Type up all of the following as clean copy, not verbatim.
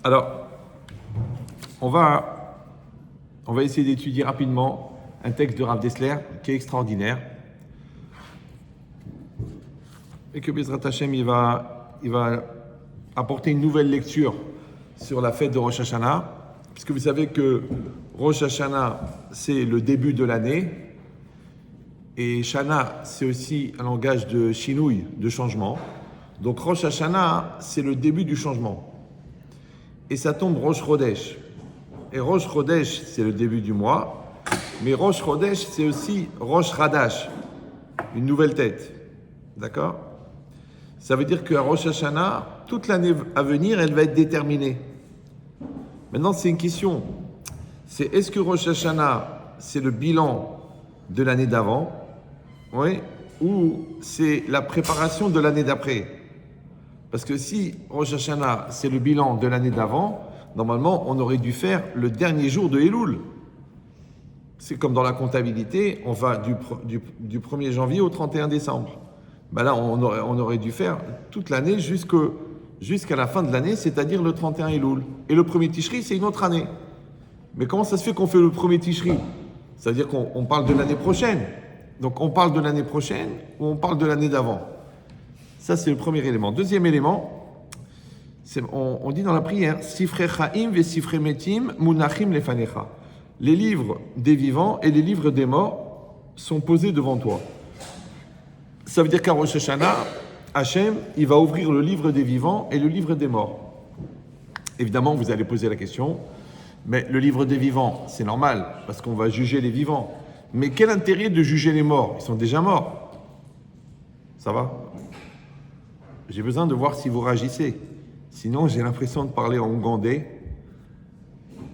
Alors, on va essayer d'étudier rapidement un texte de Rav Dessler qui est extraordinaire et que Bezrat Hashem il va apporter une nouvelle lecture sur la fête de Rosh Hashanah, puisque vous savez que Rosh Hashanah c'est le début de l'année et Shana c'est aussi un langage de shinouï, de changement. Donc Rosh Hashanah c'est le début du changement. Et ça tombe Rosh Chodesh. Et Rosh Chodesh, c'est le début du mois. Mais Rosh Chodesh, c'est aussi Rosh Hadash, une nouvelle tête. D'accord? Ça veut dire qu'à Rosh Hashanah, toute l'année à venir, elle va être déterminée. Maintenant, c'est une question. C'est est-ce que Rosh Hashanah, c'est le bilan de l'année d'avant? Oui? Ou c'est la préparation de l'année d'après? Parce que si Rosh Hashanah, c'est le bilan de l'année d'avant, normalement, on aurait dû faire le dernier jour de Elul. C'est comme dans la comptabilité, on va du 1er janvier au 31 décembre. Ben là, on aurait dû faire toute l'année jusqu'à la fin de l'année, c'est-à-dire le 31 Elul. Et le premier Tishri, c'est une autre année. Mais comment ça se fait qu'on fait le premier Tishri? C'est-à-dire qu'on parle de l'année prochaine. Donc on parle de l'année prochaine ou on parle de l'année d'avant? Ça, c'est le premier élément. Deuxième élément, on dit dans la prière, Sifre Chaim ve Sifre Metim Munachim Lefanecha. Les livres des vivants et les livres des morts sont posés devant toi. Ça veut dire qu'à Rosh Hashanah, Hachem, il va ouvrir le livre des vivants et le livre des morts. Évidemment, vous allez poser la question, mais le livre des vivants, c'est normal, parce qu'on va juger les vivants. Mais quel intérêt de juger les morts? Ils sont déjà morts. Ça va? J'ai besoin de voir si vous réagissez. Sinon, j'ai l'impression de parler en ougandais.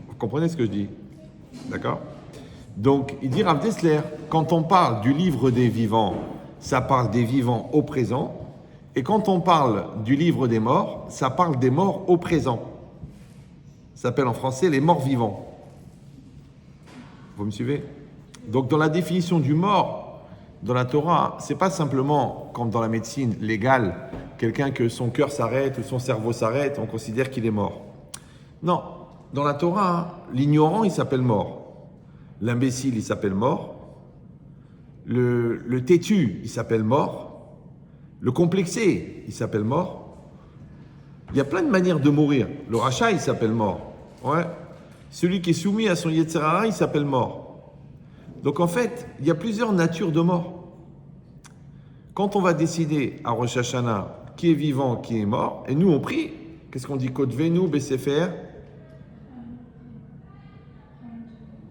Vous comprenez ce que je dis? D'accord? Donc, il dit Rav Dessler, quand on parle du livre des vivants, ça parle des vivants au présent. Et quand on parle du livre des morts, ça parle des morts au présent. Ça s'appelle en français les morts vivants. Vous me suivez? Donc, dans la définition du mort, dans la Torah, c'est pas simplement, comme dans la médecine légale, quelqu'un que son cœur s'arrête ou son cerveau s'arrête, on considère qu'il est mort. Non, dans la Torah, l'ignorant, il s'appelle mort. L'imbécile, il s'appelle mort. Le têtu, il s'appelle mort. Le complexé, il s'appelle mort. Il y a plein de manières de mourir. Le rachat, il s'appelle mort. Ouais. Celui qui est soumis à son Yetzer Hara, il s'appelle mort. Donc en fait, il y a plusieurs natures de mort. Quand on va décider à Rosh Hashanah qui est vivant, qui est mort, et nous on prie, qu'est-ce qu'on dit? Kotvenu Besefer.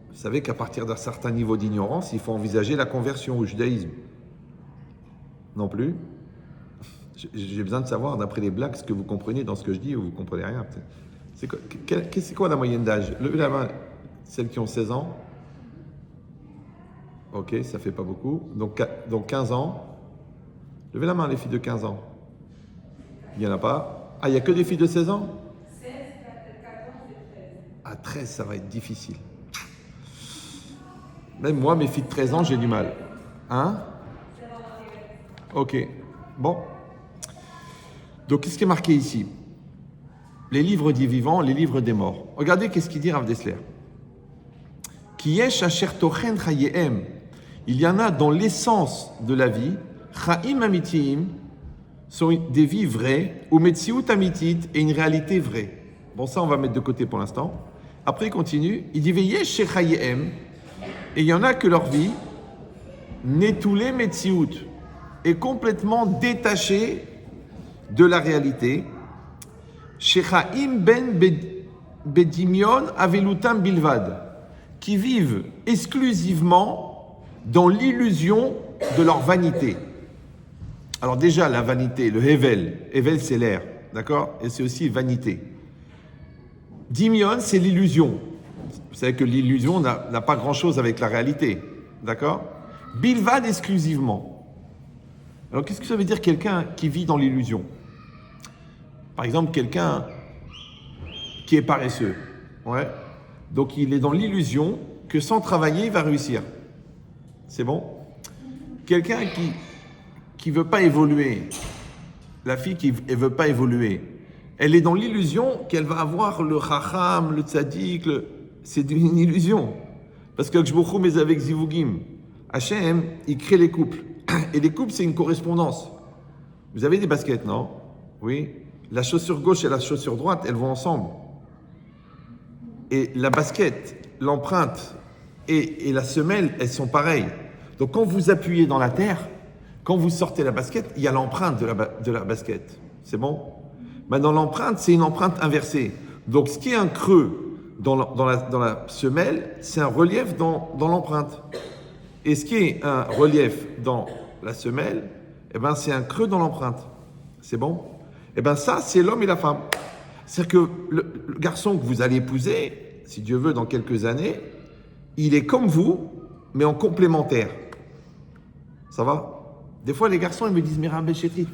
Vous savez qu'à partir d'un certain niveau d'ignorance, il faut envisager la conversion au judaïsme. Non plus? J'ai besoin de savoir, d'après les blagues, ce que vous comprenez dans ce que je dis ou vous ne comprenez rien. C'est quoi la moyenne d'âge? Levez la main, celles qui ont 16 ans. Ok, ça fait pas beaucoup. Donc 15 ans. Levez la main, les filles de 15 ans. Il n'y en a pas. Ah, il n'y a que des filles de 16 ans? 16, 14 et 13. Ah, 13, ça va être difficile. Même moi, mes filles de 13 ans, j'ai du mal. Hein? Ok. Bon. Donc, qu'est-ce qui est marqué ici? Les livres des vivants, les livres des morts. Regardez qu'est-ce qu'il dit Rav Dessler. Ki yesh asher tochen chayehem. Il y en a dans l'essence de la vie, chaim amitiim, sont des vies vraies, ou metziut amitit, et une réalité vraie. Bon, ça, on va mettre de côté pour l'instant. Après, il continue. Il dit veyesh shechayehem, et il y en a que leur vie, netoulé metziut, est complètement détachée de la réalité. Shechaim ben bedimion avelutam bilvad, qui vivent exclusivement dans l'illusion de leur vanité. Alors déjà, la vanité, le Hevel c'est l'air, d'accord? Et c'est aussi vanité. Dimion, c'est l'illusion. Vous savez que l'illusion n'a pas grand-chose avec la réalité, d'accord? Bilvad exclusivement. Alors qu'est-ce que ça veut dire quelqu'un qui vit dans l'illusion? Par exemple, quelqu'un qui est paresseux, ouais. Donc il est dans l'illusion que sans travailler, il va réussir. C'est bon? Quelqu'un qui ne veut pas évoluer, la fille qui ne veut pas évoluer, Elle est dans l'illusion qu'elle va avoir le chacham, le tzaddik, c'est une illusion. Parce que Akshbochou, mais avec Zivugim, Hachem, il crée les couples. Et les couples, c'est une correspondance. Vous avez des baskets, non? Oui. La chaussure gauche et la chaussure droite, elles vont ensemble. Et la basket, l'empreinte et la semelle, elles sont pareilles. Donc quand vous appuyez dans la terre, quand vous sortez la basket, il y a l'empreinte de la basket. C'est bon? Maintenant, l'empreinte, c'est une empreinte inversée. Donc ce qui est un creux dans la semelle, c'est un relief dans l'empreinte. Et ce qui est un relief dans la semelle, eh ben, c'est un creux dans l'empreinte. C'est bon? Eh bien ça, c'est l'homme et la femme. C'est-à-dire que le garçon que vous allez épouser, si Dieu veut, dans quelques années, il est comme vous, mais en complémentaire. Ça va? Des fois, les garçons, ils me disent, mais Rabbi Chetri,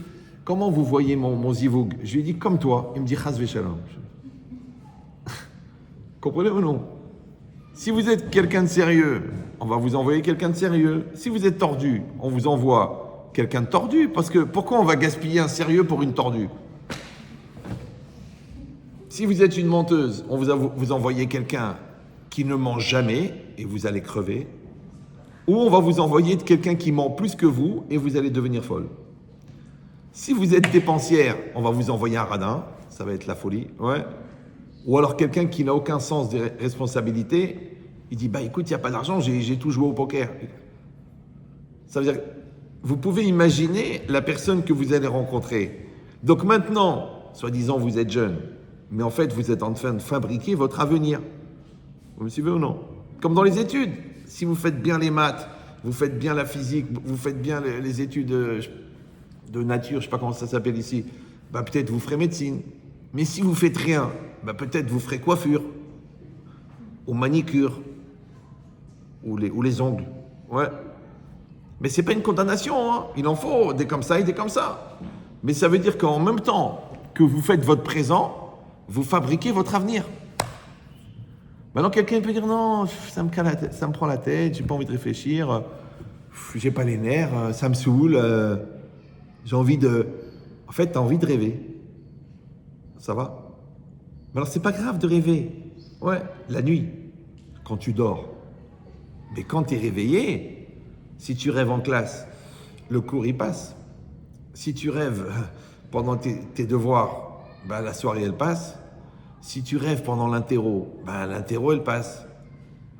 comment vous voyez mon zivoug? Je lui dis, comme toi. Il me dit, chas v'shalom. Comprenez ou non? Si vous êtes quelqu'un de sérieux, on va vous envoyer quelqu'un de sérieux. Si vous êtes tordu, on vous envoie quelqu'un de tordu. Parce que pourquoi on va gaspiller un sérieux pour une tordue? Si vous êtes une menteuse, on vous envoyer quelqu'un qui ne ment jamais et vous allez crever. Ou on va vous envoyer quelqu'un qui ment plus que vous et vous allez devenir folle. Si vous êtes dépensière, on va vous envoyer un radin, ça va être la folie. Ouais. Ou alors quelqu'un qui n'a aucun sens des responsabilités, il dit, bah écoute, il n'y a pas d'argent, j'ai tout joué au poker. Ça veut dire, vous pouvez imaginer la personne que vous allez rencontrer. Donc maintenant, soi-disant, vous êtes jeune, mais en fait, vous êtes en train de fabriquer votre avenir. Vous me suivez ou non? Comme dans les études. Si vous faites bien les maths, vous faites bien la physique, vous faites bien les études de nature, je ne sais pas comment ça s'appelle ici, bah peut-être vous ferez médecine. Mais si vous faites rien, bah peut-être vous ferez coiffure, ou manicure, ou les ongles. Ouais. Mais c'est pas une condamnation, hein. Il en faut des comme ça et des comme ça. Mais ça veut dire qu'en même temps que vous faites votre présent, vous fabriquez votre avenir. Maintenant, quelqu'un peut dire non, ça me prend la tête, j'ai pas envie de réfléchir, j'ai pas les nerfs, ça me saoule, j'ai envie de. En fait, t'as envie de rêver. Ça va? Mais alors, c'est pas grave de rêver. Ouais, la nuit, quand tu dors. Mais quand tu es réveillé, si tu rêves en classe, le cours il passe. Si tu rêves pendant tes devoirs, ben, la soirée elle passe. Si tu rêves pendant l'interro, ben, l'interro elle passe.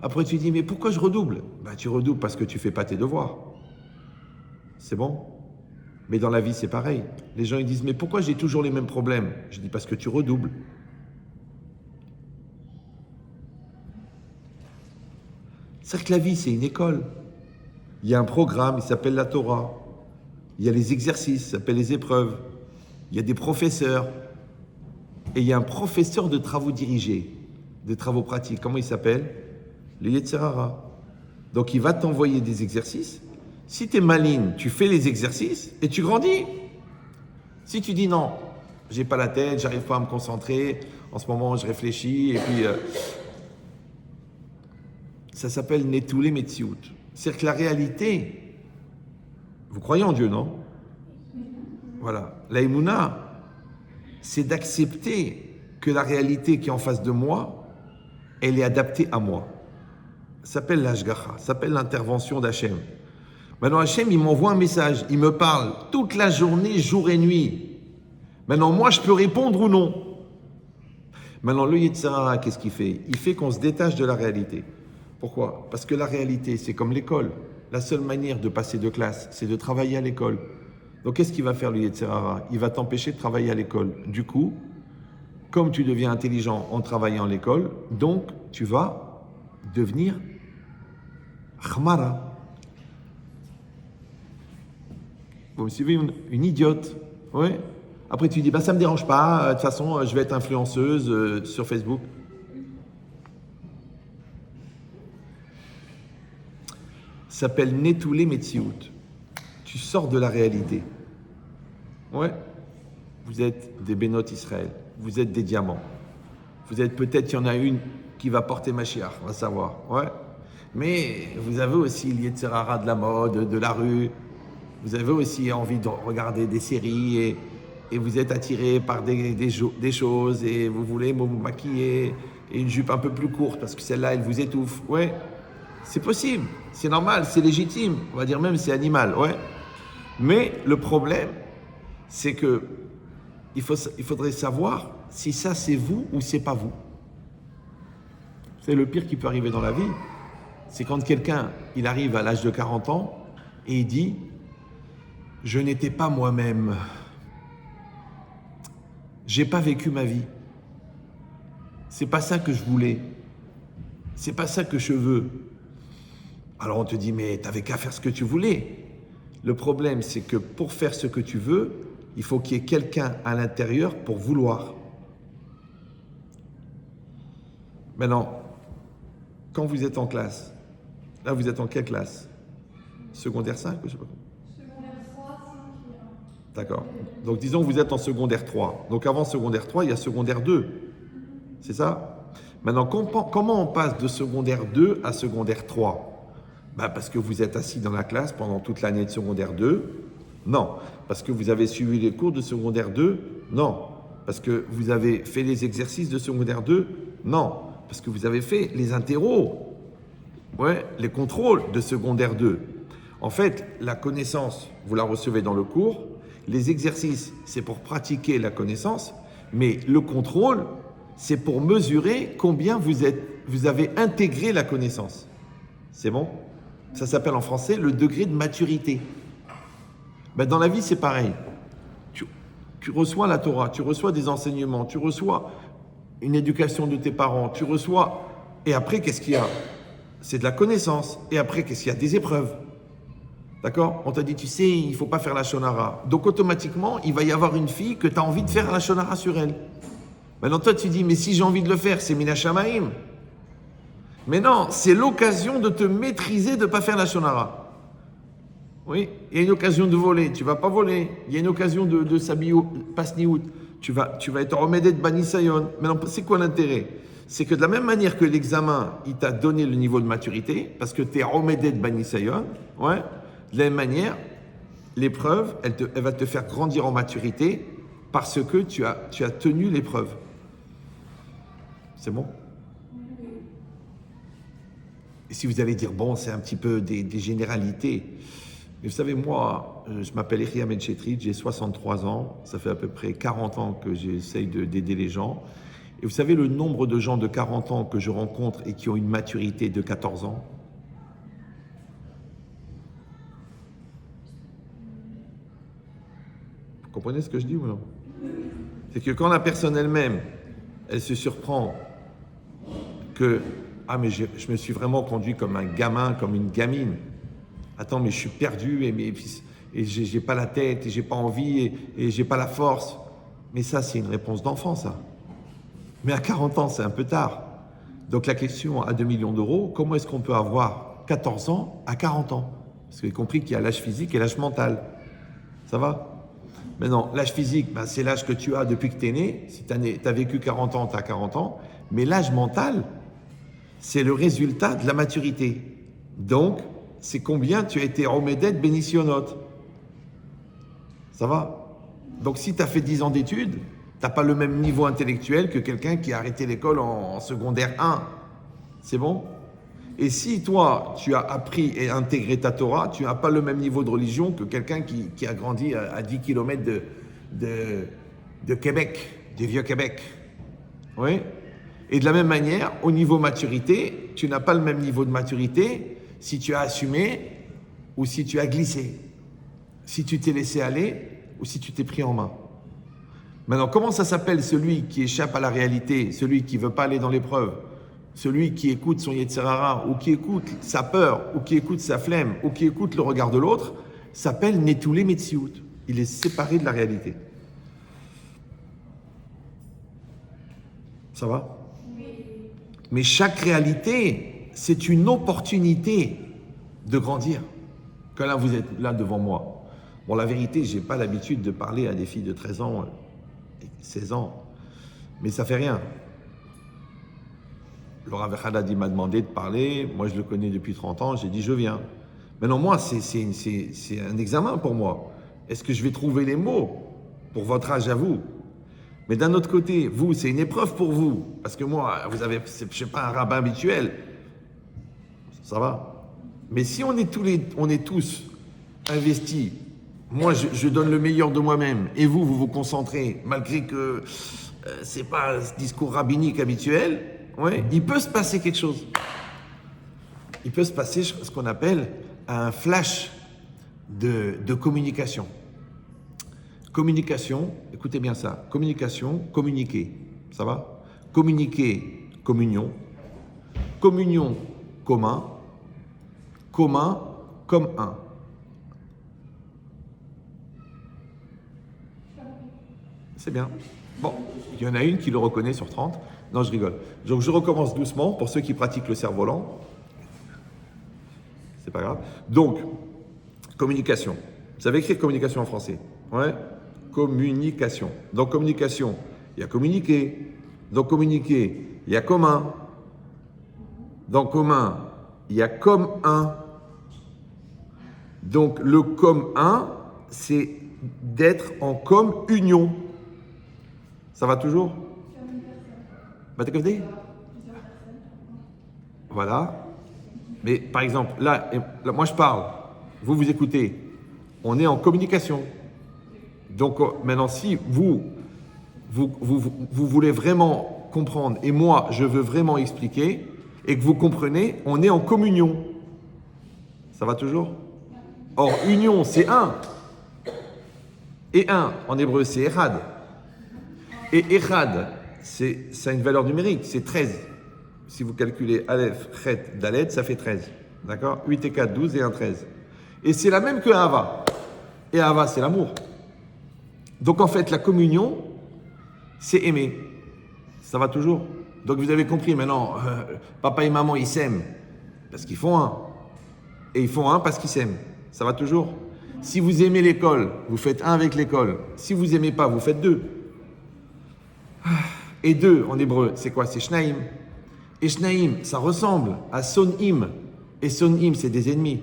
Après tu dis, mais pourquoi je redouble? Ben, tu redoubles parce que tu fais pas tes devoirs. C'est bon? Mais dans la vie c'est pareil. Les gens ils disent, mais pourquoi j'ai toujours les mêmes problèmes? Je dis, parce que tu redoubles. C'est-à-dire que la vie c'est une école. Il y a un programme, il s'appelle la Torah. Il y a les exercices, ça s'appelle les épreuves. Il y a des professeurs. Et il y a un professeur de travaux dirigés, de travaux pratiques. Comment il s'appelle? Le Yetzer Hara. Donc il va t'envoyer des exercices. Si tu es maligne, tu fais les exercices et tu grandis. Si tu dis non, j'ai pas la tête, j'arrive pas à me concentrer, en ce moment je réfléchis, et puis ça s'appelle Netoulé Metsiout. C'est-à-dire que la réalité, vous croyez en Dieu, non? Voilà. La Emouna, c'est d'accepter que la réalité qui est en face de moi, elle est adaptée à moi. Ça s'appelle l'Ashgacha, ça s'appelle l'intervention d'Hachem. Maintenant, Hachem, il m'envoie un message, il me parle toute la journée, jour et nuit. Maintenant, moi, je peux répondre ou non. Maintenant, le Yetzer Hara, qu'est-ce qu'il fait? Il fait qu'on se détache de la réalité. Pourquoi? Parce que la réalité, c'est comme l'école. La seule manière de passer de classe, c'est de travailler à l'école. Donc, qu'est-ce qu'il va faire, le Yetzer Hara? Il va t'empêcher de travailler à l'école. Du coup, comme tu deviens intelligent en travaillant à l'école, donc tu vas devenir Khmara. Vous me suivez, une idiote. Oui. Après, tu dis, bah, ça ne me dérange pas, de toute façon, je vais être influenceuse sur Facebook. Ça s'appelle Netoulé Metsiout. Tu sors de la réalité. Ouais. Vous êtes des bénotes Israël. Vous êtes des diamants. Vous êtes peut-être, il y en a une qui va porter Mashiach, on va savoir. Ouais. Mais vous avez aussi le Yetzer Hara de la mode, de la rue. Vous avez aussi envie de regarder des séries et vous êtes attiré par des choses et vous voulez vous maquiller et une jupe un peu plus courte parce que celle-là, elle vous étouffe. Ouais, c'est possible, c'est normal, c'est légitime. On va dire même c'est animal, ouais. Mais le problème, c'est que il faudrait savoir si ça c'est vous ou c'est pas vous. C'est le pire qui peut arriver dans la vie. C'est quand quelqu'un, il arrive à l'âge de 40 ans et il dit « Je n'étais pas moi-même. J'ai pas vécu ma vie. C'est pas ça que je voulais. C'est pas ça que je veux. » Alors on te dit « Mais t'avais qu'à faire ce que tu voulais. » Le problème, c'est que pour faire ce que tu veux, il faut qu'il y ait quelqu'un à l'intérieur pour vouloir. Maintenant, quand vous êtes en classe, là vous êtes en quelle classe? Secondaire 5 ou je sais pas. Secondaire 3, 5 et 1. D'accord. Donc disons que vous êtes en secondaire 3. Donc avant secondaire 3, il y a secondaire 2. C'est ça? Maintenant, comment on passe de secondaire 2 à secondaire 3? Parce que vous êtes assis dans la classe pendant toute l'année de secondaire 2? Non. Parce que vous avez suivi les cours de secondaire 2? Non. Parce que vous avez fait les exercices de secondaire 2? Non. Parce que vous avez fait les interros, ouais, les contrôles de secondaire 2. En fait, la connaissance, vous la recevez dans le cours. Les exercices, c'est pour pratiquer la connaissance. Mais le contrôle, c'est pour mesurer combien vous avez intégré la connaissance. C'est bon? Ça s'appelle en français le degré de maturité. Dans la vie, c'est pareil. Tu reçois la Torah, tu reçois des enseignements, tu reçois une éducation de tes parents, tu reçois... Et après, qu'est-ce qu'il y a? C'est de la connaissance. Et après, qu'est-ce qu'il y a? Des épreuves. D'accord? On t'a dit, tu sais, il ne faut pas faire la shonara. Donc, automatiquement, il va y avoir une fille que tu as envie de faire la shonara sur elle. Maintenant, toi, tu dis, mais si j'ai envie de le faire, c'est Mina Shamaim. Mais non, c'est l'occasion de te maîtriser de ne pas faire la shonara. Oui, il y a une occasion de voler, tu ne vas pas voler. Il y a une occasion de s'habiller pasniout, tu vas être remédé de banisayon. Maintenant, c'est quoi l'intérêt? C'est que de la même manière que l'examen, il t'a donné le niveau de maturité, parce que tu es remédé de banisayon, ouais, de la même manière, l'épreuve, elle va te faire grandir en maturité parce que tu as tenu l'épreuve. C'est bon? Et si vous allez dire, bon, c'est un petit peu des généralités. Mais vous savez, moi, je m'appelle Eria Menchetrit, j'ai 63 ans, ça fait à peu près 40 ans que j'essaye d'aider les gens. Et vous savez le nombre de gens de 40 ans que je rencontre et qui ont une maturité de 14 ans? Vous comprenez ce que je dis ou non? C'est que quand la personne elle-même, elle se surprend que « Ah, mais je me suis vraiment conduit comme un gamin, comme une gamine. Attends, mais je suis perdu et j'ai pas la tête et j'ai pas envie et j'ai pas la force. » Mais ça, c'est une réponse d'enfant, ça. Mais à 40 ans, c'est un peu tard. Donc la question à 2 millions d'euros, comment est-ce qu'on peut avoir 14 ans à 40 ans? Parce que vous avez compris qu'il y a l'âge physique et l'âge mental. Ça va? Maintenant, l'âge physique, c'est l'âge que tu as depuis que tu es né. Si tu as vécu 40 ans, tu as 40 ans. Mais l'âge mental, c'est le résultat de la maturité. Donc, c'est combien tu as été remédé de bénissionnote. Ça va? Donc, si tu as fait 10 ans d'études, tu n'as pas le même niveau intellectuel que quelqu'un qui a arrêté l'école en secondaire 1. C'est bon? Et si toi, tu as appris et intégré ta Torah, tu n'as pas le même niveau de religion que quelqu'un qui a grandi à 10 km de Québec, du vieux Québec. Oui? Et de la même manière, au niveau maturité, tu n'as pas le même niveau de maturité si tu as assumé ou si tu as glissé, si tu t'es laissé aller ou si tu t'es pris en main. Maintenant, comment ça s'appelle celui qui échappe à la réalité, celui qui ne veut pas aller dans l'épreuve, celui qui écoute son Yetzirara ou qui écoute sa peur ou qui écoute sa flemme ou qui écoute le regard de l'autre, s'appelle Netoulé Metsiout. Il est séparé de la réalité. Ça va? Mais chaque réalité, c'est une opportunité de grandir. Quand là, vous êtes là devant moi. Bon, la vérité, je n'ai pas l'habitude de parler à des filles de 13 ans, 16 ans. Mais ça fait rien. Laura Vechadad, il m'a demandé de parler. Moi, je le connais depuis 30 ans. J'ai dit, je viens. Maintenant, moi, c'est un examen pour moi. Est-ce que je vais trouver les mots pour votre âge à vous. Mais d'un autre côté, vous, c'est une épreuve pour vous. Parce que moi, vous avez, je ne sais pas, un rabbin habituel. Ça va. Mais si on est tous investis, moi, je donne le meilleur de moi-même, et vous vous concentrez, malgré que c'est pas ce discours rabbinique habituel, ouais, il peut se passer quelque chose. Il peut se passer ce qu'on appelle un flash de communication. Communication, écoutez bien ça, communication, communiquer, ça va? Communiquer, communion, communion, commun, commun, comme un. C'est bien. Bon, il y en a une qui le reconnaît sur 30. Non, je rigole. Donc je recommence doucement pour ceux qui pratiquent le cerf-volant. C'est pas grave. Donc, communication. Vous savez écrire communication en français? Ouais. Communication. Dans communication, il y a communiquer. Dans communiquer, il y a commun. Dans commun, il y a comme un. Donc le comme un, c'est d'être en comme union. Ça va toujours? Voilà. Mais par exemple, là, moi je parle, vous écoutez. On est en communication. Donc maintenant, si vous voulez vraiment comprendre, et moi je veux vraiment expliquer, et que vous comprenez, on est en communion. Ça va toujours? Or, union, c'est un. Et un, en hébreu, c'est Echad. Et Echad, ça a une valeur numérique, c'est 13. Si vous calculez Aleph, Chet, Dalet, ça fait 13. D'accord? 8 et 4, 12 et 1, 13. Et c'est la même que Ahava. Et Ahava, c'est l'amour. Donc en fait, la communion, c'est aimer. Ça va toujours? Donc vous avez compris maintenant, papa et maman, ils s'aiment parce qu'ils font un. Et ils font un parce qu'ils s'aiment. Ça va toujours? Si vous aimez l'école, vous faites un avec l'école. Si vous n'aimez pas, vous faites deux. Et deux, en hébreu, c'est quoi? C'est shnaim. Et shnaim, ça ressemble à sonim. Et sonim, c'est des ennemis.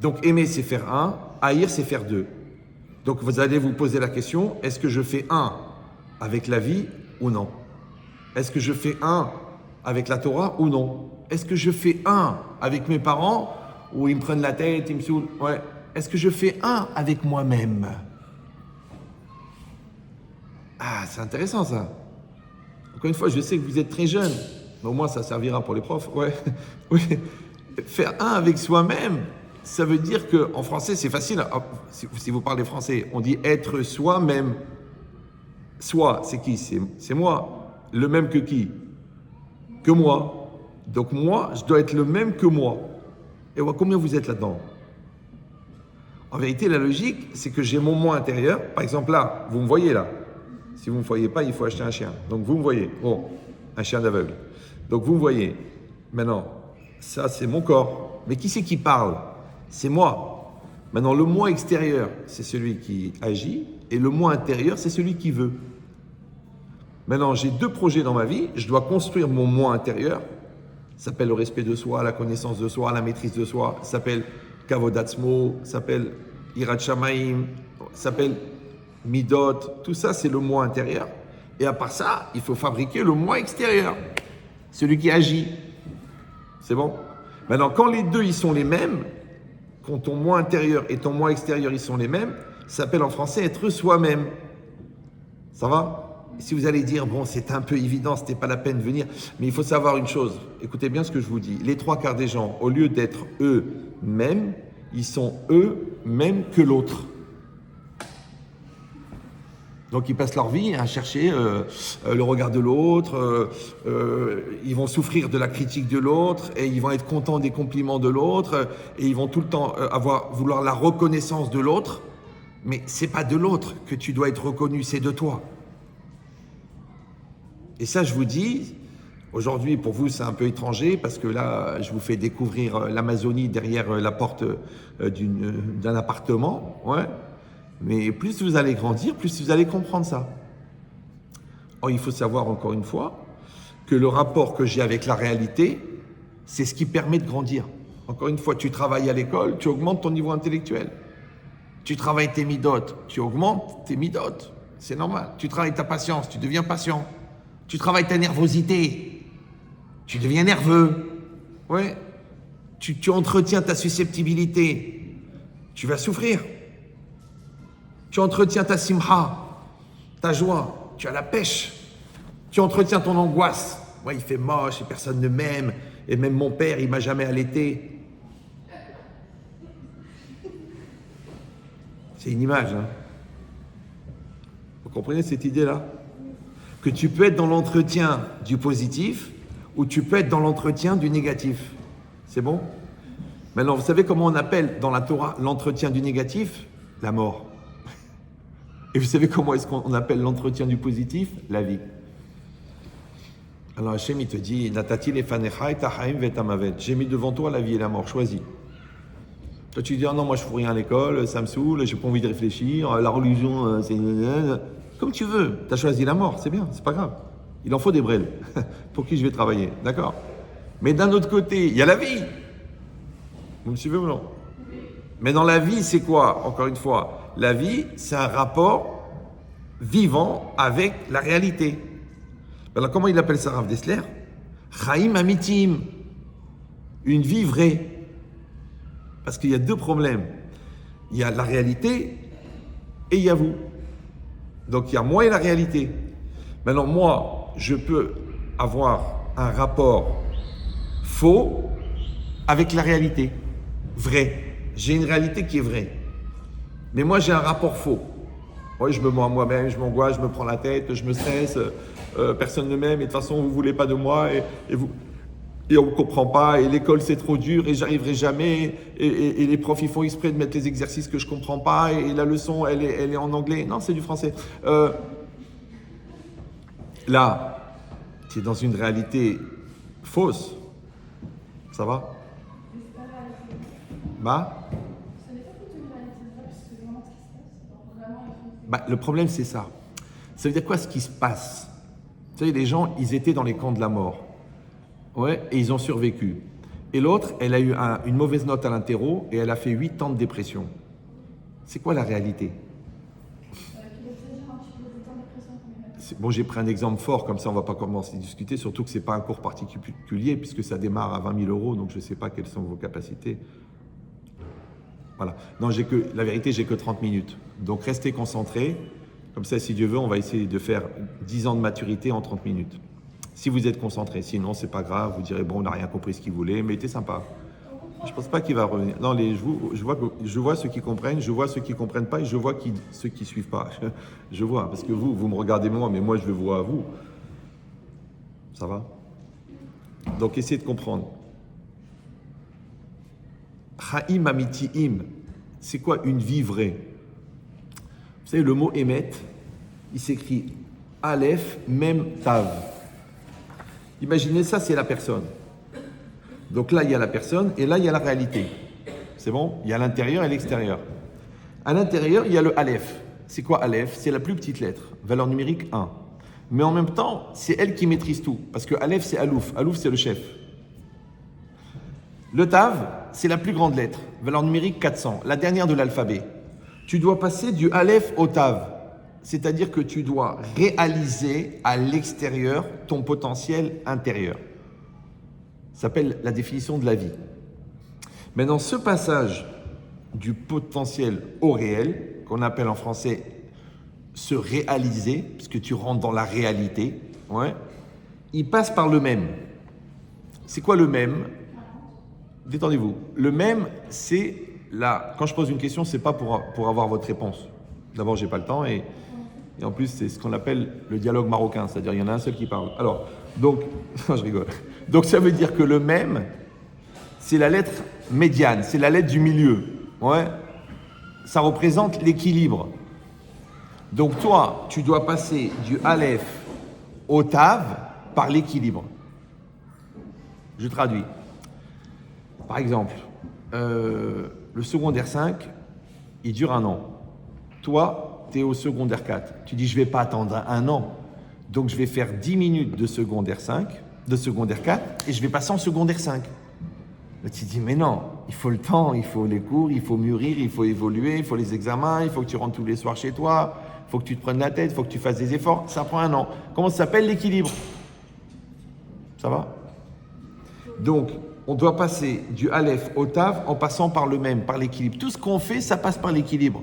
Donc aimer, c'est faire un. Haïr, c'est faire deux. Donc vous allez vous poser la question, est-ce que je fais un avec la vie ou non? Est-ce que je fais un avec la Torah ou non? Est-ce que je fais un avec mes parents ou ils me prennent la tête, ils me saoulent? Ouais. Est-ce que je fais un avec moi-même? Ah, c'est intéressant ça. Encore une fois, je sais que vous êtes très jeunes, mais au moins ça servira pour les profs. Ouais. Oui. Faire un avec soi-même, ça veut dire qu'en français, c'est facile. Si vous parlez français, on dit être soi-même. Soi, c'est qui? C'est moi. Le même que qui? Que moi. Donc moi, je dois être le même que moi. Et combien vous êtes là-dedans? En vérité, la logique, c'est que j'ai mon moi intérieur. Par exemple, là, vous me voyez là. Si vous ne me voyez pas, il faut acheter un chien. Donc vous me voyez. Bon, un chien d'aveugle. Donc vous me voyez. Maintenant, ça, c'est mon corps. Mais qui c'est qui parle? C'est moi. Maintenant, le moi extérieur, c'est celui qui agit. Et le moi intérieur, c'est celui qui veut. Maintenant, j'ai deux projets dans ma vie. Je dois construire mon moi intérieur. Ça s'appelle le respect de soi, la connaissance de soi, la maîtrise de soi. Ça s'appelle Kavodatzmo, ça s'appelle Hirat Shamaim, ça s'appelle Midot. Tout ça, c'est le moi intérieur. Et à part ça, il faut fabriquer le moi extérieur. Celui qui agit. C'est bon? Maintenant, quand les deux, ils sont les mêmes, quand ton moi intérieur et ton moi extérieur, ils sont les mêmes, ça s'appelle en français être soi-même. Ça va? Si vous allez dire, bon, c'est un peu évident, c'était pas la peine de venir, mais il faut savoir une chose, écoutez bien ce que je vous dis, les trois quarts des gens, au lieu d'être eux-mêmes, ils sont eux-mêmes que l'autre. Donc ils passent leur vie à chercher le regard de l'autre, ils vont souffrir de la critique de l'autre, et ils vont être contents des compliments de l'autre, et ils vont tout le temps vouloir la reconnaissance de l'autre, mais c'est pas de l'autre que tu dois être reconnu, c'est de toi. Et ça, je vous dis, aujourd'hui, pour vous, c'est un peu étranger, parce que là, je vous fais découvrir l'Amazonie derrière la porte d'un appartement, ouais. Mais plus vous allez grandir, plus vous allez comprendre ça. Or, il faut savoir, encore une fois, que le rapport que j'ai avec la réalité, c'est ce qui permet de grandir. Encore une fois, tu travailles à l'école, tu augmentes ton niveau intellectuel. Tu travailles tes midotes, tu augmentes tes midotes. C'est normal. Tu travailles ta patience, tu deviens patient. Tu travailles ta nervosité, tu deviens nerveux. Ouais. Tu entretiens ta susceptibilité, tu vas souffrir. Tu entretiens ta simha, ta joie, tu as la pêche. Tu entretiens ton angoisse. Ouais, il fait moche et personne ne m'aime. Et même mon père, il m'a jamais allaité. C'est une image, hein. Vous comprenez cette idée-là? Que tu peux être dans l'entretien du positif ou tu peux être dans l'entretien du négatif. C'est bon? Maintenant, vous savez comment on appelle dans la Torah l'entretien du négatif? La mort. Et vous savez comment est-ce qu'on appelle l'entretien du positif? La vie. Alors Hachem, il te dit, Natati lefanecha et hachaim ve'et hamavet. J'ai mis devant toi la vie et la mort, choisis. Toi, tu dis, oh non, moi je fous rien à l'école, ça me saoule, j'ai pas envie de réfléchir, la religion, c'est... Comme tu veux, tu as choisi la mort, c'est bien, c'est pas grave. Il en faut des brels. Pour qui je vais travailler, d'accord? Mais d'un autre côté, il y a la vie. Vous me suivez ou non? Mais dans la vie, c'est quoi? Encore une fois, la vie, c'est un rapport vivant avec la réalité. Alors, comment il appelle ça, Rav Dessler? Chaim amitim. Une vie vraie. Parce qu'il y a deux problèmes. Il y a la réalité et il y a vous. Donc, il y a moi et la réalité. Maintenant, moi, je peux avoir un rapport faux avec la réalité. Vrai. J'ai une réalité qui est vraie. Mais moi, j'ai un rapport faux. Oui, je me mens à moi-même, je m'angoisse, je me prends la tête, je me stresse, personne ne m'aime, et de toute façon, vous ne voulez pas de moi, et on ne comprend pas, et l'école, c'est trop dur, et j'arriverai jamais, et les profs, ils font exprès de mettre les exercices que je ne comprends pas, et la leçon, elle est en anglais. Non, c'est du français. Là, tu es dans une réalité fausse. Ça va? Bah? Bah, le problème, c'est ça. Ça veut dire quoi ce qui se passe? Vous savez, les gens, ils étaient dans les camps de la mort. Ouais, et ils ont survécu. Et l'autre, elle a eu une mauvaise note à l'interro et elle a fait 8 ans de dépression. C'est quoi la réalité? Bon, j'ai pris un exemple fort, comme ça on ne va pas commencer à discuter, surtout que ce n'est pas un cours particulier, puisque ça démarre à 20 000 €, donc je ne sais pas quelles sont vos capacités. Voilà. Non, la vérité, j'ai que 30 minutes. Donc restez concentrés. Comme ça, si Dieu veut, on va essayer de faire 10 ans de maturité en 30 minutes. Si vous êtes concentrés. Sinon, c'est pas grave. Vous direz, bon, on n'a rien compris ce qu'il voulait, mais il était sympa. Je ne pense pas qu'il va revenir. Non, je vois ceux qui comprennent, je vois ceux qui ne comprennent pas et je vois ceux qui ne suivent pas. Je vois, parce que vous me regardez moi, mais moi, je le vois à vous. Ça va? Donc, essayez de comprendre. Chaim amitiim, c'est quoi une vie vraie? Vous savez, le mot émet, il s'écrit Aleph, Mem, Tav. Imaginez ça, c'est la personne. Donc là, il y a la personne et là, il y a la réalité. C'est bon? Il y a l'intérieur et l'extérieur. À l'intérieur, il y a le Aleph. C'est quoi Aleph? C'est la plus petite lettre, valeur numérique 1. Mais en même temps, c'est elle qui maîtrise tout. Parce que Aleph, c'est Alouf. Alouf, c'est le chef. Le Tav, c'est la plus grande lettre, valeur numérique 400, la dernière de l'alphabet. Tu dois passer du Aleph au Tav. C'est-à-dire que tu dois réaliser à l'extérieur ton potentiel intérieur. Ça s'appelle la définition de la vie. Maintenant, ce passage du potentiel au réel, qu'on appelle en français se réaliser, puisque tu rentres dans la réalité, ouais, il passe par le même. C'est quoi le même? Détendez-vous. Le même, c'est là. Quand je pose une question, c'est pas pour avoir votre réponse. D'abord, j'ai pas le temps et en plus, c'est ce qu'on appelle le dialogue marocain, c'est-à-dire il y en a un seul qui parle. Alors, donc, je rigole. Donc, ça veut dire que le même, c'est la lettre médiane, c'est la lettre du milieu. Ouais. Ça représente l'équilibre. Donc, toi, tu dois passer du Aleph au Tav par l'équilibre. Je traduis. Par exemple, le secondaire 5, il dure 1 an. Toi, tu es au secondaire 4. Tu dis, je ne vais pas attendre 1 an. Donc, je vais faire 10 minutes de secondaire 5, de secondaire 4, et je vais passer en secondaire 5. Mais tu dis, mais non, il faut le temps, il faut les cours, il faut mûrir, il faut évoluer, il faut les examens, il faut que tu rentres tous les soirs chez toi, il faut que tu te prennes la tête, il faut que tu fasses des efforts. Ça prend un an. Comment ça s'appelle l'équilibre? Ça va? Donc, on doit passer du Aleph au Tav en passant par le même, par l'équilibre. Tout ce qu'on fait, ça passe par l'équilibre.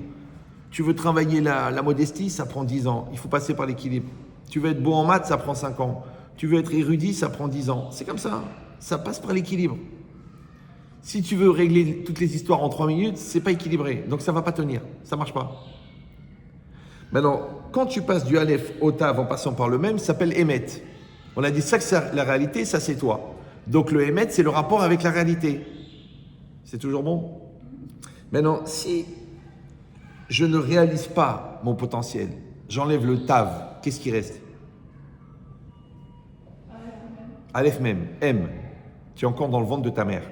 Tu veux travailler la modestie, ça prend 10 ans. Il faut passer par l'équilibre. Tu veux être beau en maths, ça prend 5 ans. Tu veux être érudit, ça prend 10 ans. C'est comme ça. Ça passe par l'équilibre. Si tu veux régler toutes les histoires en 3 minutes, c'est pas équilibré. Donc ça va pas tenir. Ça marche pas. Maintenant, quand tu passes du Aleph au Tav en passant par le même, ça s'appelle Emet. On a dit ça que c'est la réalité, ça c'est toi. Donc le Emet, c'est le rapport avec la réalité. C'est toujours bon? Maintenant, si je ne réalise pas mon potentiel, j'enlève le Tav, qu'est-ce qui reste? Aleph même, M. Tu es encore dans le ventre de ta mère.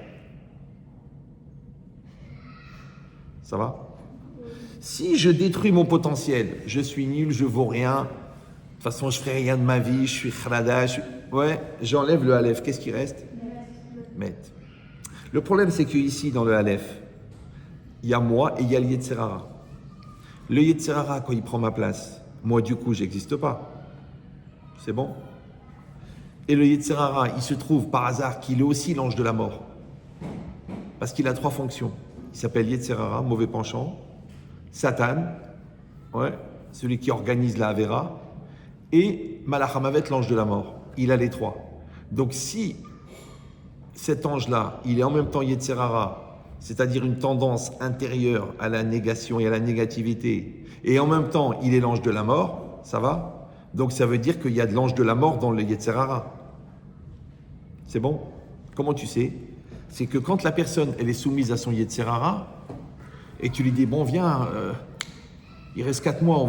Ça va? Si je détruis mon potentiel, je suis nul, je vaux rien, de toute façon je ferai rien de ma vie, je suis khrada, ouais, j'enlève le Aleph, qu'est-ce qui reste? Met. Le problème c'est que ici dans le Aleph, il y a moi et il y a le Yetzer Hara. Le Yetzer Hara, quand il prend ma place, moi du coup j'existe pas. C'est bon? Et le Yetzer Hara, il se trouve par hasard qu'il est aussi l'ange de la mort. Parce qu'il a 3 fonctions. Il s'appelle Yetzer Hara, mauvais penchant, Satan, ouais, celui qui organise la Avera, et Malach HaMavet, l'ange de la mort. Il a les 3. Donc si cet ange-là, il est en même temps Yetzer Hara, c'est-à-dire une tendance intérieure à la négation et à la négativité, et en même temps il est l'ange de la mort, ça va? Donc ça veut dire qu'il y a de l'ange de la mort dans le Yetzer Hara. C'est bon? Comment tu sais? C'est que quand la personne elle est soumise à son Yetzer Hara, et tu lui dis, bon viens, il reste 4 mois,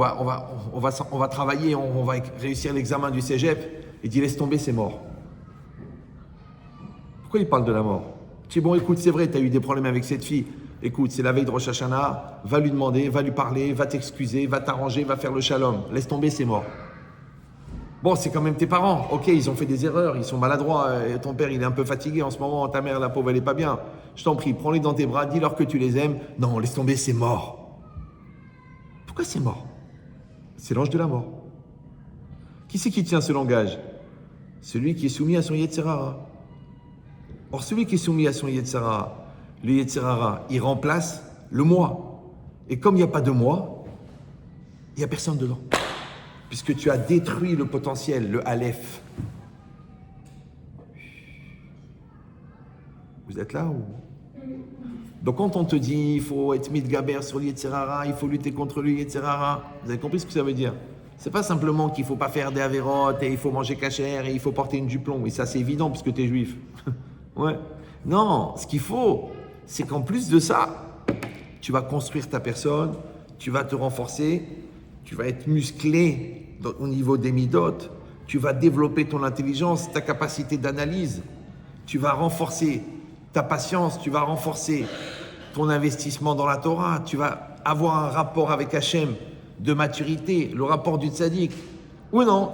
on va travailler, on va réussir l'examen du cégep, il dit laisse tomber, c'est mort. Pourquoi il parle de la mort? Tu dis, bon écoute, c'est vrai, tu as eu des problèmes avec cette fille, écoute, c'est la veille de Rosh Hashanah, va lui demander, va lui parler, va t'excuser, va t'arranger, va faire le shalom, laisse tomber, c'est mort. Bon, c'est quand même tes parents. Ok, ils ont fait des erreurs, ils sont maladroits. Ton père, il est un peu fatigué en ce moment. Ta mère, la pauvre, elle est pas bien. Je t'en prie, prends-les dans tes bras, dis-leur que tu les aimes. Non, laisse tomber, c'est mort. Pourquoi c'est mort? C'est l'ange de la mort. Qui c'est qui tient ce langage? Celui qui est soumis à son Yetzer Hara. Or, celui qui est soumis à son Yetzer Hara, le Yetzer Hara, il remplace le moi. Et comme il n'y a pas de moi, il n'y a personne dedans. Puisque tu as détruit le potentiel, le Aleph. Vous êtes là ou? Donc quand on te dit il faut être mitgaber sur le Yetzer Hara, il faut lutter contre le Yetzer Hara, vous avez compris ce que ça veut dire? C'est pas simplement qu'il faut pas faire des avérotes et il faut manger kasher et il faut porter une juplon. Et ça c'est évident puisque tu es juif. Ouais. Non, ce qu'il faut, c'est qu'en plus de ça, tu vas construire ta personne, tu vas te renforcer, tu vas être musclé au niveau des midotes, tu vas développer ton intelligence, ta capacité d'analyse, tu vas renforcer ta patience, tu vas renforcer ton investissement dans la Torah, tu vas avoir un rapport avec Hachem de maturité, le rapport du tzaddik. Ou non?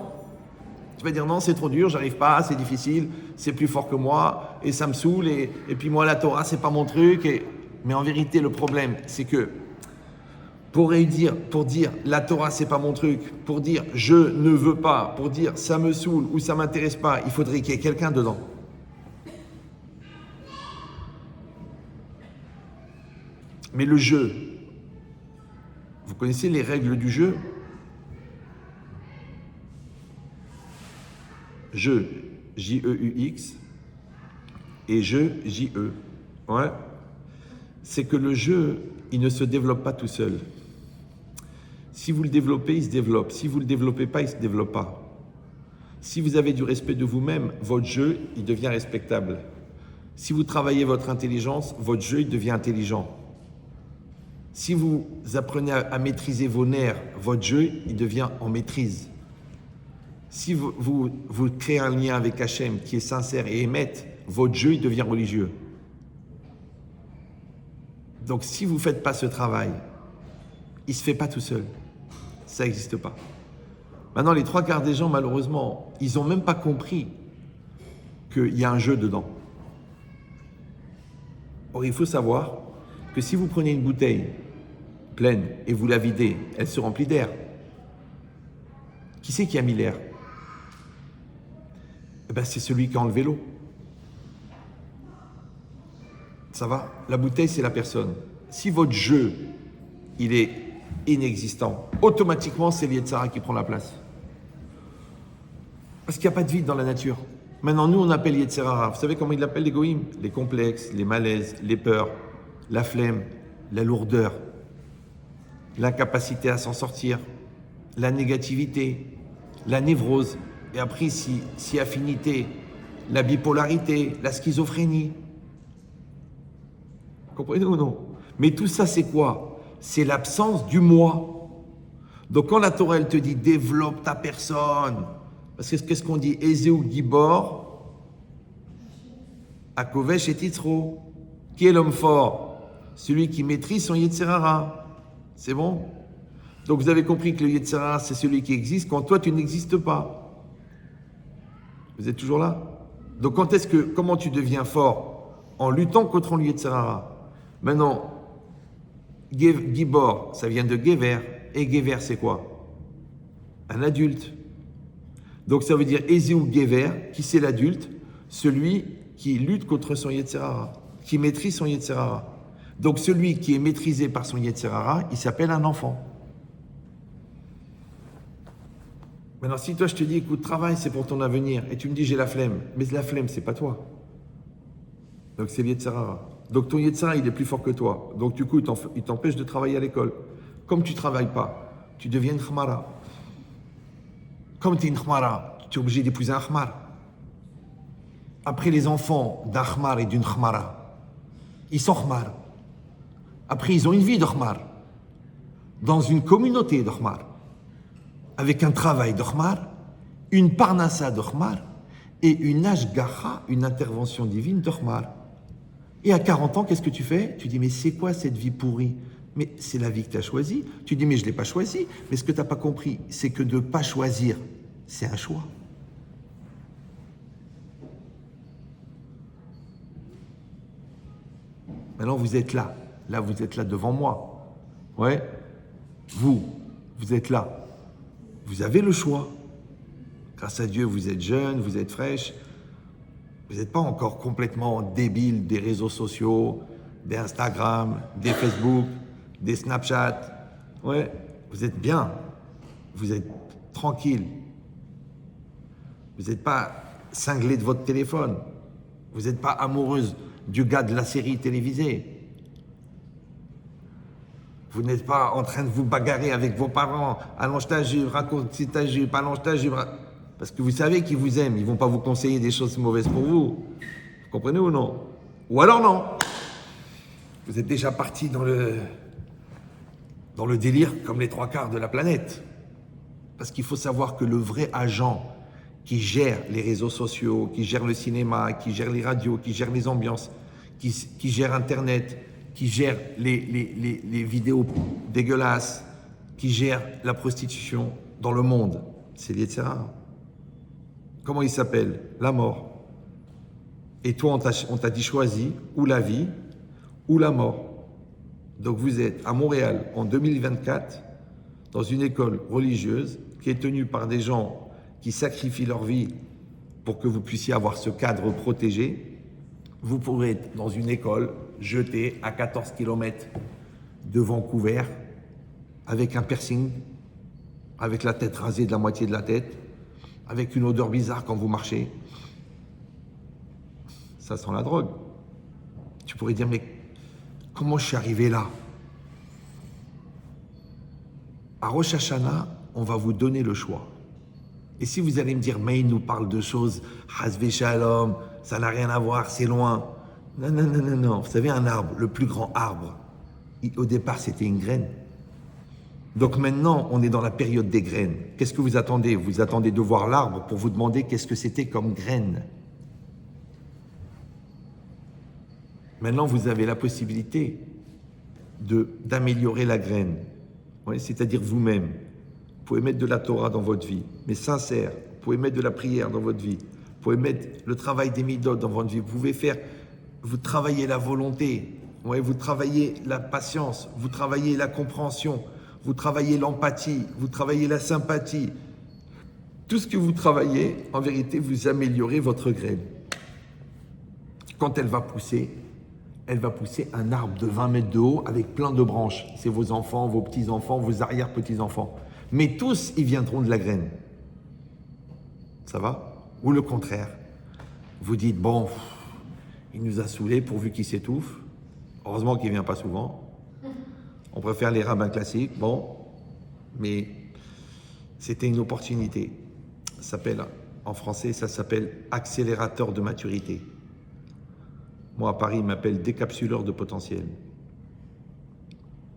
Tu vas dire non, c'est trop dur, j'arrive pas, c'est difficile, c'est plus fort que moi, et ça me saoule, et puis moi la Torah c'est pas mon truc. Mais en vérité le problème c'est que pour dire la Torah c'est pas mon truc, pour dire je ne veux pas, pour dire ça me saoule ou ça m'intéresse pas, il faudrait qu'il y ait quelqu'un dedans. Mais le jeu, vous connaissez les règles du jeu? Jeu, J-E-U-X, et jeu, J-E. Ouais. C'est que le jeu, il ne se développe pas tout seul. Si vous le développez, il se développe. Si vous ne le développez pas, il ne se développe pas. Si vous avez du respect de vous-même, votre jeu, il devient respectable. Si vous travaillez votre intelligence, votre jeu, il devient intelligent. Si vous apprenez à maîtriser vos nerfs, votre jeu, il devient en maîtrise. Si vous créez un lien avec Hachem qui est sincère et émette, votre jeu, il devient religieux. Donc si vous ne faites pas ce travail, il ne se fait pas tout seul. Ça n'existe pas. Maintenant, les 3/4 des gens, malheureusement, ils n'ont même pas compris qu'il y a un jeu dedans. Or, il faut savoir que si vous prenez une bouteille pleine et vous la videz, elle se remplit d'air. Qui c'est qui a mis l'air? Eh ben, c'est celui qui a enlevé l'eau. Ça va? La bouteille, c'est la personne. Si votre jeu, il est inexistant, automatiquement, c'est l'Yetzara qui prend la place. Parce qu'il n'y a pas de vide dans la nature. Maintenant, nous, on appelle Yetzirara. Vous savez comment ils l'appellent, les goïms? Les complexes, les malaises, les peurs, la flemme, la lourdeur, l'incapacité à s'en sortir, la négativité, la névrose, et après, si affinité, la bipolarité, la schizophrénie. Comprenez ou non? Mais tout ça, c'est quoi? C'est l'absence du moi. Donc, quand la Torah, elle te dit développe ta personne, parce que qu'est-ce qu'on dit? Ezeu Gibor, Akovesh et Titro. Qui est l'homme fort? Celui qui maîtrise son Yetzirara. C'est bon? Donc, vous avez compris que le Yetzirara, c'est celui qui existe quand toi, tu n'existes pas. Vous êtes toujours là? Donc, comment tu deviens fort? En luttant contre le Yetzirara. Maintenant, Gibor, ça vient de Gever. Et Gever, c'est quoi? Un adulte. Donc ça veut dire Ezeu Gever, qui c'est l'adulte? Celui qui lutte contre son Yetzirara, qui maîtrise son Yetzirara. Donc celui qui est maîtrisé par son Yetzirara, il s'appelle un enfant. Maintenant, si toi je te dis, écoute, travaille, c'est pour ton avenir, et tu me dis, j'ai la flemme, mais la flemme, c'est pas toi. Donc c'est le Yetzirara. Donc ton Yetzirara, il est plus fort que toi. Donc du coup, il t'empêche de travailler à l'école. Comme tu ne travailles pas, tu deviens une khmara. Comme tu es une khmara, tu es obligé d'épouser un khmar. Après, les enfants d'un khmar et d'une khmara, ils sont khmar. Après, ils ont une vie de khmar. Dans une communauté de khmar. Avec un travail de khmar, une parnassa de khmar et une ashgacha, une intervention divine de khmar. Et à 40 ans, qu'est-ce que tu fais? Tu dis, mais c'est quoi cette vie pourrie? Mais c'est la vie que tu as choisie. Tu dis, mais je ne l'ai pas choisie. Mais ce que tu n'as pas compris, c'est que de ne pas choisir, c'est un choix. Maintenant, vous êtes là. Là, vous êtes là devant moi. Ouais. Vous êtes là. Vous avez le choix. Grâce à Dieu, vous êtes jeune, vous êtes fraîche. Vous n'êtes pas encore complètement débile des réseaux sociaux, des Instagram, des Facebook, des Snapchat. Ouais, vous êtes bien. Vous êtes tranquille. Vous n'êtes pas cinglé de votre téléphone. Vous n'êtes pas amoureuse du gars de la série télévisée. Vous n'êtes pas en train de vous bagarrer avec vos parents. Allonge ta jupe, raconte ta jupe, allonge ta jupe. Parce que vous savez qu'ils vous aiment. Ils ne vont pas vous conseiller des choses mauvaises pour vous. Vous comprenez ou non? Ou alors non. Vous êtes déjà parti dans le délire comme les 3/4 de la planète. Parce qu'il faut savoir que le vrai agent qui gère les réseaux sociaux, qui gère le cinéma, qui gère les radios, qui gère les ambiances, qui gère Internet, qui gère les vidéos dégueulasses, qui gère la prostitution dans le monde, c'est l'Yetzirara. Comment il s'appelle? La mort. Et toi, on t'a dit choisis ou la vie ou la mort. Donc vous êtes à Montréal en 2024 dans une école religieuse qui est tenue par des gens qui sacrifient leur vie pour que vous puissiez avoir ce cadre protégé. Vous pourrez être dans une école jetée à 14 km de Vancouver avec un piercing, avec la tête rasée de la moitié de la tête, avec une odeur bizarre quand vous marchez. Ça sent la drogue. Tu pourrais dire, mais comment je suis arrivé là? À Rosh Hashanah, on va vous donner le choix. Et si vous allez me dire, mais il nous parle de choses, Hazvé Shalom, ça n'a rien à voir, c'est loin. Non, non, non, non, non. Vous savez, un arbre, le plus grand arbre, au départ, c'était une graine. Donc maintenant, on est dans la période des graines. Qu'est-ce que vous attendez? Vous attendez de voir l'arbre pour vous demander qu'est-ce que c'était comme graine. Maintenant, vous avez la possibilité d'améliorer la graine, ouais, c'est-à-dire vous-même. Vous pouvez mettre de la Torah dans votre vie, mais sincère. Vous pouvez mettre de la prière dans votre vie. Vous pouvez mettre le travail des midot dans votre vie. Vous pouvez faire vous travaillez la volonté, ouais, vous travaillez la patience, vous travaillez la compréhension, vous travaillez l'empathie, vous travaillez la sympathie. Tout ce que vous travaillez, en vérité, vous améliorez votre graine. Quand elle va pousser un arbre de 20 mètres de haut avec plein de branches. C'est vos enfants, vos petits-enfants, vos arrière-petits-enfants. Mais tous, ils viendront de la graine. Ça va? Ou le contraire. Vous dites, bon, il nous a saoulés pourvu qu'il s'étouffe. Heureusement qu'il ne vient pas souvent. On préfère les rabbins classiques, bon. Mais c'était une opportunité. Ça s'appelle, en français, ça s'appelle accélérateur de maturité. Moi, à Paris, ils m'appellent décapsuleur de potentiel.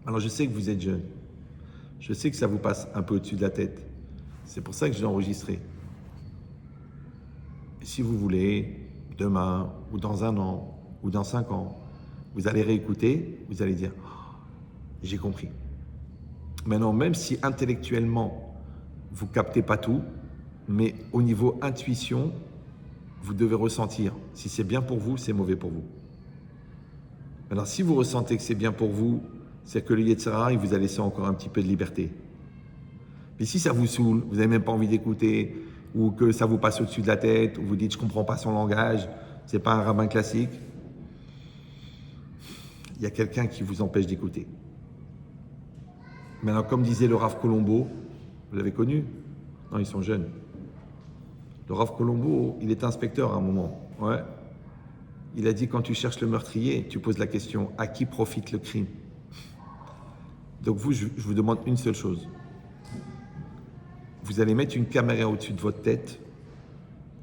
Alors, je sais que vous êtes jeune. Je sais que ça vous passe un peu au-dessus de la tête. C'est pour ça que je l'ai enregistré. Et si vous voulez, demain, ou dans 1 an, ou dans 5 ans, vous allez réécouter, vous allez dire oh, « j'ai compris ». Maintenant, même si intellectuellement, vous ne captez pas tout, mais au niveau intuition, vous devez ressentir si c'est bien pour vous, c'est mauvais pour vous. Alors, si vous ressentez que c'est bien pour vous, c'est que le Yetzer Hara, il vous a laissé encore un petit peu de liberté. Mais si ça vous saoule, vous n'avez même pas envie d'écouter, ou que ça vous passe au-dessus de la tête, ou vous dites « je ne comprends pas son langage, c'est pas un rabbin classique », il y a quelqu'un qui vous empêche d'écouter. Maintenant, comme disait le Rav Colombo, vous l'avez connu? Non, ils sont jeunes. Le Rav Colombo, il était inspecteur à un moment. Ouais. Il a dit, quand tu cherches le meurtrier, tu poses la question, à qui profite le crime? Donc vous, je vous demande une seule chose. Vous allez mettre une caméra au-dessus de votre tête,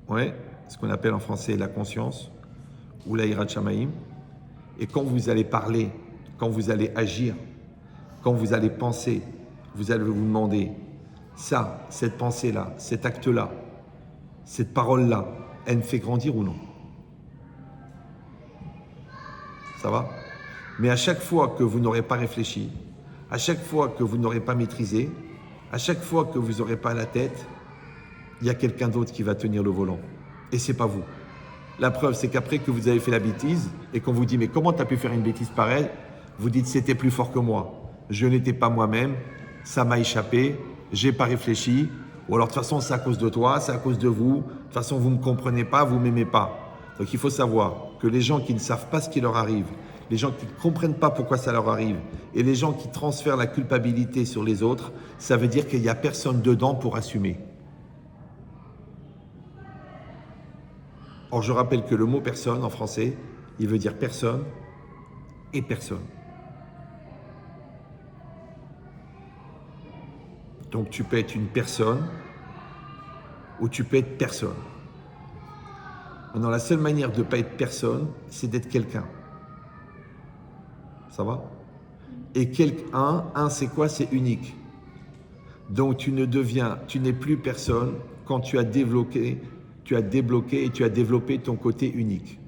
ouais, ce qu'on appelle en français la conscience, ou la hirat shamaïm, et quand vous allez parler, quand vous allez agir, quand vous allez penser, vous allez vous demander, ça, cette pensée-là, cet acte-là, cette parole-là, elle me fait grandir ou non? Ça va? Mais à chaque fois que vous n'aurez pas réfléchi, à chaque fois que vous n'aurez pas maîtrisé, à chaque fois que vous n'aurez pas la tête, il y a quelqu'un d'autre qui va tenir le volant. Et c'est pas vous. La preuve, c'est qu'après que vous avez fait la bêtise, et qu'on vous dit, mais comment tu as pu faire une bêtise pareille? Vous dites, c'était plus fort que moi. Je n'étais pas moi-même, ça m'a échappé, j'ai pas réfléchi, ou alors de toute façon, c'est à cause de toi, c'est à cause de vous, de toute façon, vous ne me comprenez pas, vous ne m'aimez pas. Donc il faut savoir que les gens qui ne savent pas ce qui leur arrive, les gens qui ne comprennent pas pourquoi ça leur arrive, et les gens qui transfèrent la culpabilité sur les autres, ça veut dire qu'il n'y a personne dedans pour assumer. Or, je rappelle que le mot personne en français, il veut dire personne et personne. Donc tu peux être une personne ou tu peux être personne. Maintenant, la seule manière de ne pas être personne, c'est d'être quelqu'un. Ça va? Et quelqu'un, c'est quoi? C'est unique. Donc tu n'es plus personne quand tu as débloqué et tu as développé ton côté unique.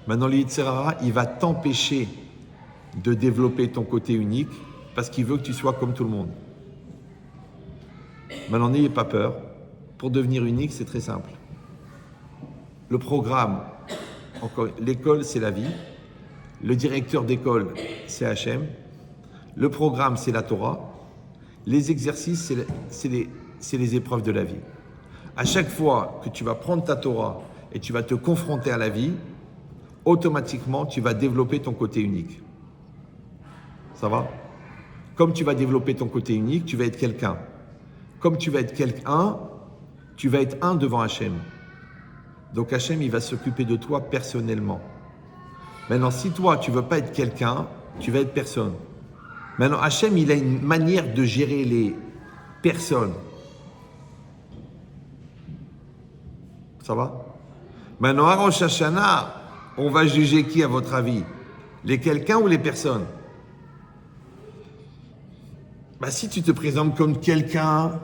Maintenant, le Yetzer Hara, il va t'empêcher de développer ton côté unique parce qu'il veut que tu sois comme tout le monde. Maintenant, n'ayez pas peur. Pour devenir unique, c'est très simple. Le programme, l'école, c'est la vie. Le directeur d'école, c'est Hachem. Le programme, c'est la Torah. Les exercices, c'est les épreuves de la vie. À chaque fois que tu vas prendre ta Torah et tu vas te confronter à la vie, automatiquement, tu vas développer ton côté unique. Ça va? Comme tu vas développer ton côté unique, tu vas être quelqu'un. Comme tu vas être quelqu'un, tu vas être un devant Hachem. Donc Hachem, il va s'occuper de toi personnellement. Maintenant, si toi, tu ne veux pas être quelqu'un, tu vas être personne. Maintenant, Hachem, il a une manière de gérer les personnes. Ça va? Maintenant, à Rosh Hashanah, on va juger qui, à votre avis? Les quelqu'un ou les personnes? Si tu te présentes comme quelqu'un,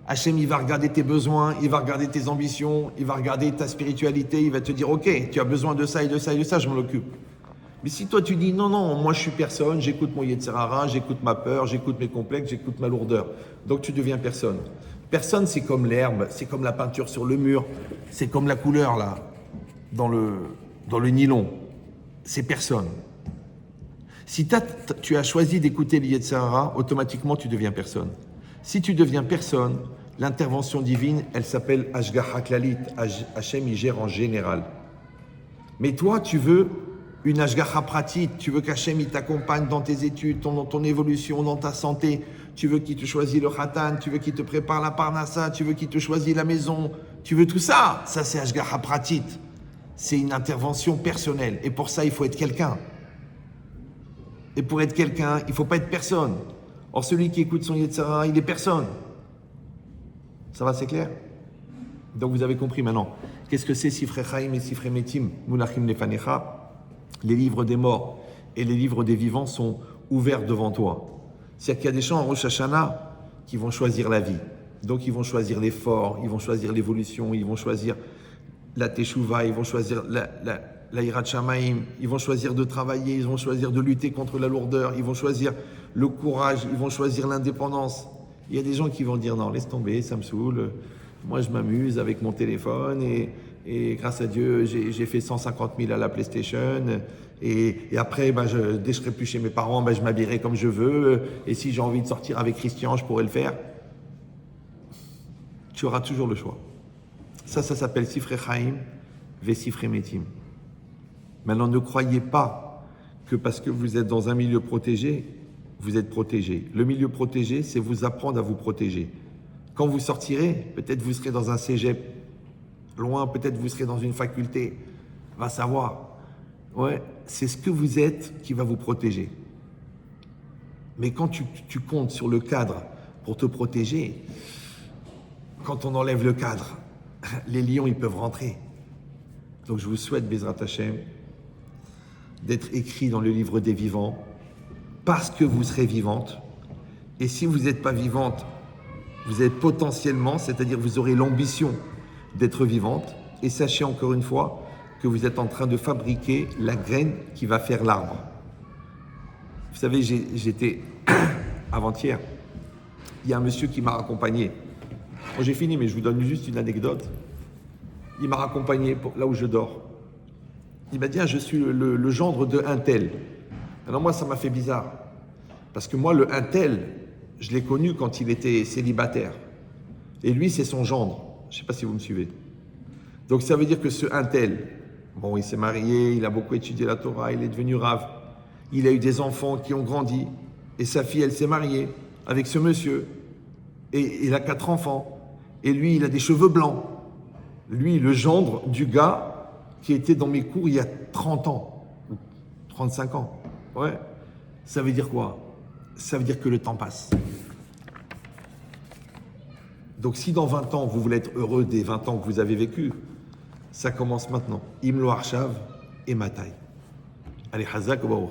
Hachem, il va regarder tes besoins, il va regarder tes ambitions, il va regarder ta spiritualité, il va te dire, ok, tu as besoin de ça et de ça et de ça, je m'en occupe. Mais si toi tu dis, non, moi je suis personne, j'écoute mon Yetzer Hara, j'écoute ma peur, j'écoute mes complexes, j'écoute ma lourdeur. Donc tu deviens personne. Personne, c'est comme l'herbe, c'est comme la peinture sur le mur, c'est comme la couleur là, dans dans le nylon, c'est personne. Si tu as choisi d'écouter le Yetzer Hara, automatiquement tu deviens personne. Si tu deviens personne, l'intervention divine, elle s'appelle Ashgaha Klalit. Hachem, il gère en général. Mais toi, tu veux une Ashgaha pratique, tu veux qu'Hachem il t'accompagne dans tes études, dans ton évolution, dans ta santé, tu veux qu'il te choisisse le khatan, tu veux qu'il te prépare la parnassa, tu veux qu'il te choisisse la maison, tu veux tout ça. Ça, c'est Ashgaha pratique. C'est une intervention personnelle. Et pour ça, il faut être quelqu'un. Et pour être quelqu'un, il ne faut pas être personne. Or, celui qui écoute son Yetzer Hara, il est personne. Ça va, c'est clair? Donc, vous avez compris maintenant. Qu'est-ce que c'est Sifrei Chaim et Sifrei Metim, Munachim Lefanecha? Les livres des morts et les livres des vivants sont ouverts devant toi. C'est-à-dire qu'il y a des gens en Rosh Hashanah qui vont choisir la vie. Donc, ils vont choisir l'effort, ils vont choisir l'évolution, ils vont choisir la Teshuvah, ils vont choisir la Hirat Shamaim, ils vont choisir de travailler, ils vont choisir de lutter contre la lourdeur, ils vont choisir le courage, ils vont choisir l'indépendance. Il y a des gens qui vont dire non, laisse tomber, ça me saoule, moi je m'amuse avec mon téléphone et grâce à Dieu j'ai fait 150 000 à la PlayStation et après dès que je serai plus chez mes parents, je m'habillerai comme je veux et si j'ai envie de sortir avec Christian, je pourrai le faire. Tu auras toujours le choix. Ça s'appelle Sifrei Chaim ve Sifrei Metim. Maintenant, ne croyez pas que parce que vous êtes dans un milieu protégé, vous êtes protégé. Le milieu protégé, c'est vous apprendre à vous protéger. Quand vous sortirez, peut-être vous serez dans un cégep, loin, peut-être vous serez dans une faculté, va savoir. Ouais, c'est ce que vous êtes qui va vous protéger. Mais quand tu comptes sur le cadre pour te protéger, quand on enlève le cadre, les lions, ils peuvent rentrer. Donc je vous souhaite, Bezrat Hashem, d'être écrit dans le livre des vivants, parce que vous serez vivante. Et si vous n'êtes pas vivante, vous êtes potentiellement, c'est-à-dire vous aurez l'ambition d'être vivante. Et sachez encore une fois que vous êtes en train de fabriquer la graine qui va faire l'arbre. Vous savez, j'étais avant-hier, il y a un monsieur qui m'a accompagné. Bon, j'ai fini, mais je vous donne juste une anecdote. Il m'a accompagné là où je dors. Il m'a dit, je suis le gendre de un tel. Alors moi, ça m'a fait bizarre. Parce que moi, le un tel, je l'ai connu quand il était célibataire. Et lui, c'est son gendre. Je ne sais pas si vous me suivez. Donc ça veut dire que ce un tel, bon, il s'est marié, il a beaucoup étudié la Torah, il est devenu rave. Il a eu des enfants qui ont grandi. Et sa fille, elle s'est mariée avec ce monsieur. Et il a 4 enfants. Et lui, il a des cheveux blancs. Lui, le gendre du gars qui était dans mes cours il y a 30 ans, ou 35 ans. Ouais. Ça veut dire quoi? Ça veut dire que le temps passe. Donc si dans 20 ans, vous voulez être heureux des 20 ans que vous avez vécu, ça commence maintenant. Imlo Arshav et Matai. Allez, Hazak Baruch.